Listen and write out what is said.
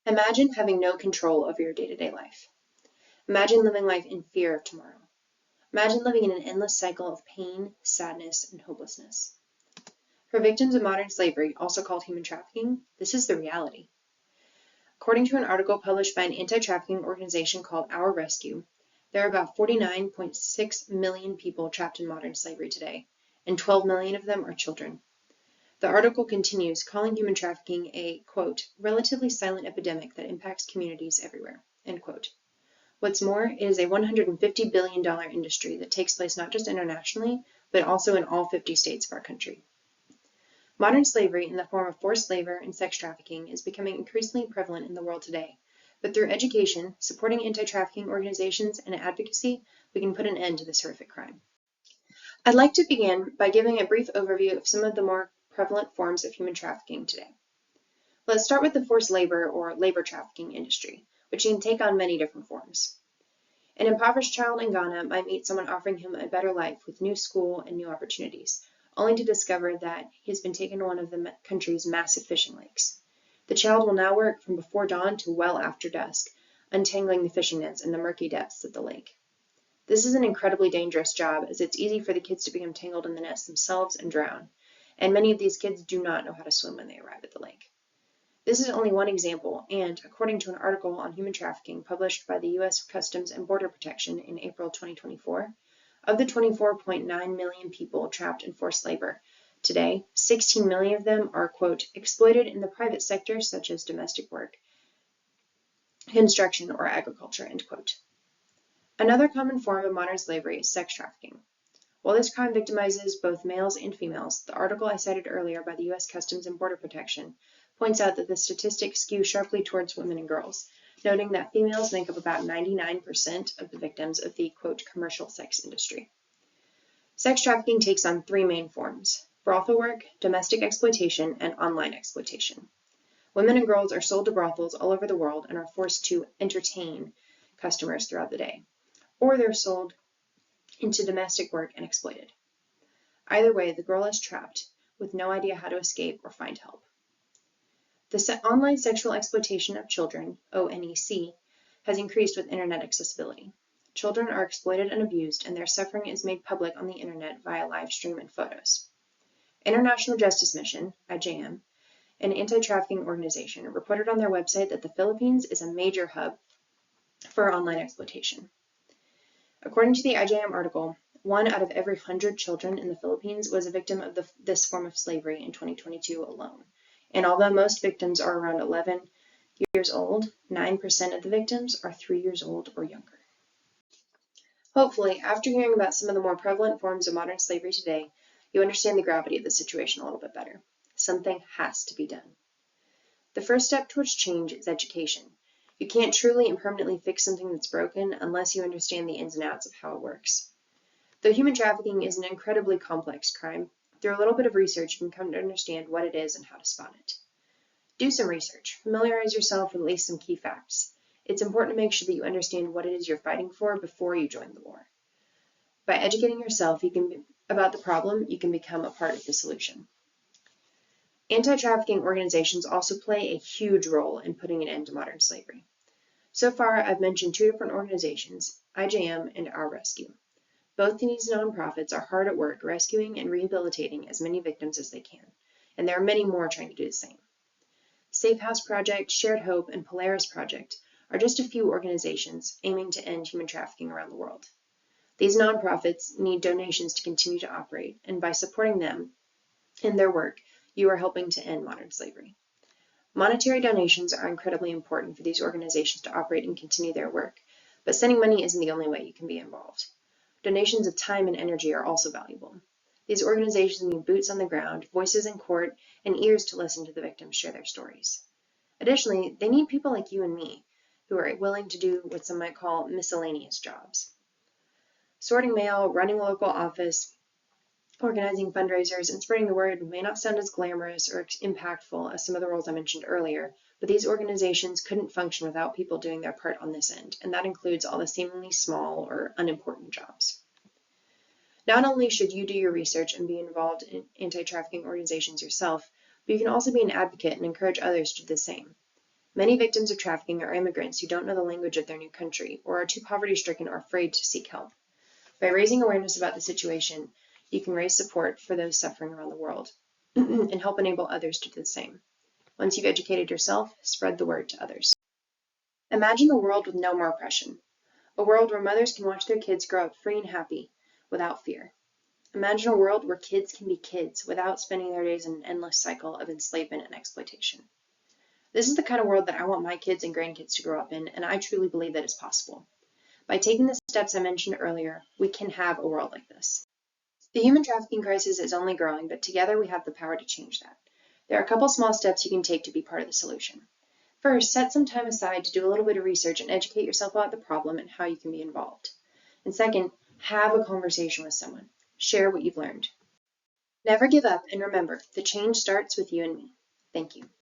Imagine having no control over your day-to-day life. Imagine living life in fear of tomorrow. Imagine living in an endless cycle of pain, sadness, and hopelessness. For victims of modern slavery, also called human trafficking, this is the reality. According to an article published by an anti-trafficking organization called Our Rescue, there are about 49.6 million people trapped in modern slavery today, and 12 million of them are children. The article continues, calling human trafficking a, quote, relatively silent epidemic that impacts communities everywhere, end quote. What's more, it is a $150 billion industry that takes place not just internationally, but also in all 50 states of our country. Modern slavery in the form of forced labor and sex trafficking is becoming increasingly prevalent in the world today, but through education, supporting anti-trafficking organizations, and advocacy, we can put an end to this horrific crime. I'd like to begin by giving a brief overview of some of the more prevalent forms of human trafficking today. Let's start with the forced labor or labor trafficking industry, which can take on many different forms. An impoverished child in Ghana might meet someone offering him a better life with new school and new opportunities, only to discover that he has been taken to one of the country's massive fishing lakes. The child will now work from before dawn to well after dusk, untangling the fishing nets in the murky depths of the lake. This is an incredibly dangerous job, as it's easy for the kids to become tangled in the nets themselves and drown, and many of these kids do not know how to swim when they arrive at the lake. This is only one example, and according to an article on human trafficking published by the U.S. Customs and Border Protection in April 2024, of the 24.9 million people trapped in forced labor today, 16 million of them are, quote, exploited in the private sector such as domestic work, construction, or agriculture, end quote. Another common form of modern slavery is sex trafficking. While this crime victimizes both males and females, the article I cited earlier by the U.S. Customs and Border Protection points out that the statistics skew sharply towards women and girls, noting that females make up about 99% of the victims of the, quote, commercial sex industry. Sex trafficking takes on three main forms: brothel work, domestic exploitation, and online exploitation. Women and girls are sold to brothels all over the world and are forced to entertain customers throughout the day, or they're sold into domestic work and exploited. Either way, the girl is trapped with no idea how to escape or find help. The online sexual exploitation of children, ONEC, has increased with internet accessibility. Children are exploited and abused, and their suffering is made public on the internet via live stream and photos. International Justice Mission, IJM, an anti-trafficking organization, reported on their website that the Philippines is a major hub for online exploitation. According to the IJM article, 1 out of every 100 children in the Philippines was a victim of this form of slavery in 2022 alone. And although most victims are around 11 years old, 9% of the victims are 3 years old or younger. Hopefully, after hearing about some of the more prevalent forms of modern slavery today, you understand the gravity of the situation a little bit better. Something has to be done. The first step towards change is education. You can't truly and permanently fix something that's broken unless you understand the ins and outs of how it works. Though human trafficking is an incredibly complex crime, through a little bit of research, you can come to understand what it is and how to spot it. Do some research. Familiarize yourself with at least some key facts. It's important to make sure that you understand what it is you're fighting for before you join the war. By educating yourself about the problem, you can become a part of the solution. Anti-trafficking organizations also play a huge role in putting an end to modern slavery. So far, I've mentioned 2 different organizations, IJM and Our Rescue. Both these nonprofits are hard at work rescuing and rehabilitating as many victims as they can, and there are many more trying to do the same. Safe House Project, Shared Hope, and Polaris Project are just a few organizations aiming to end human trafficking around the world. These nonprofits need donations to continue to operate, and by supporting them in their work, you are helping to end modern slavery. Monetary donations are incredibly important for these organizations to operate and continue their work, but sending money isn't the only way you can be involved. Donations of time and energy are also valuable. These organizations need boots on the ground, voices in court, and ears to listen to the victims share their stories. Additionally, they need people like you and me who are willing to do what some might call miscellaneous jobs. Sorting mail, running a local office, organizing fundraisers, and spreading the word may not sound as glamorous or impactful as some of the roles I mentioned earlier, but these organizations couldn't function without people doing their part on this end, and that includes all the seemingly small or unimportant jobs. Not only should you do your research and be involved in anti-trafficking organizations yourself, but you can also be an advocate and encourage others to do the same. Many victims of trafficking are immigrants who don't know the language of their new country or are too poverty-stricken or afraid to seek help. By raising awareness about the situation, you can raise support for those suffering around the world and help enable others to do the same. Once you've educated yourself, spread the word to others. Imagine a world with no more oppression, a world where mothers can watch their kids grow up free and happy without fear. Imagine a world where kids can be kids without spending their days in an endless cycle of enslavement and exploitation. This is the kind of world that I want my kids and grandkids to grow up in, and I truly believe that it's possible. By taking the steps I mentioned earlier, we can have a world like this. The human trafficking crisis is only growing, but together we have the power to change that. There are a couple small steps you can take to be part of the solution. First, set some time aside to do a little bit of research and educate yourself about the problem and how you can be involved. And second, have a conversation with someone. Share what you've learned. Never give up, and remember, the change starts with you and me. Thank you.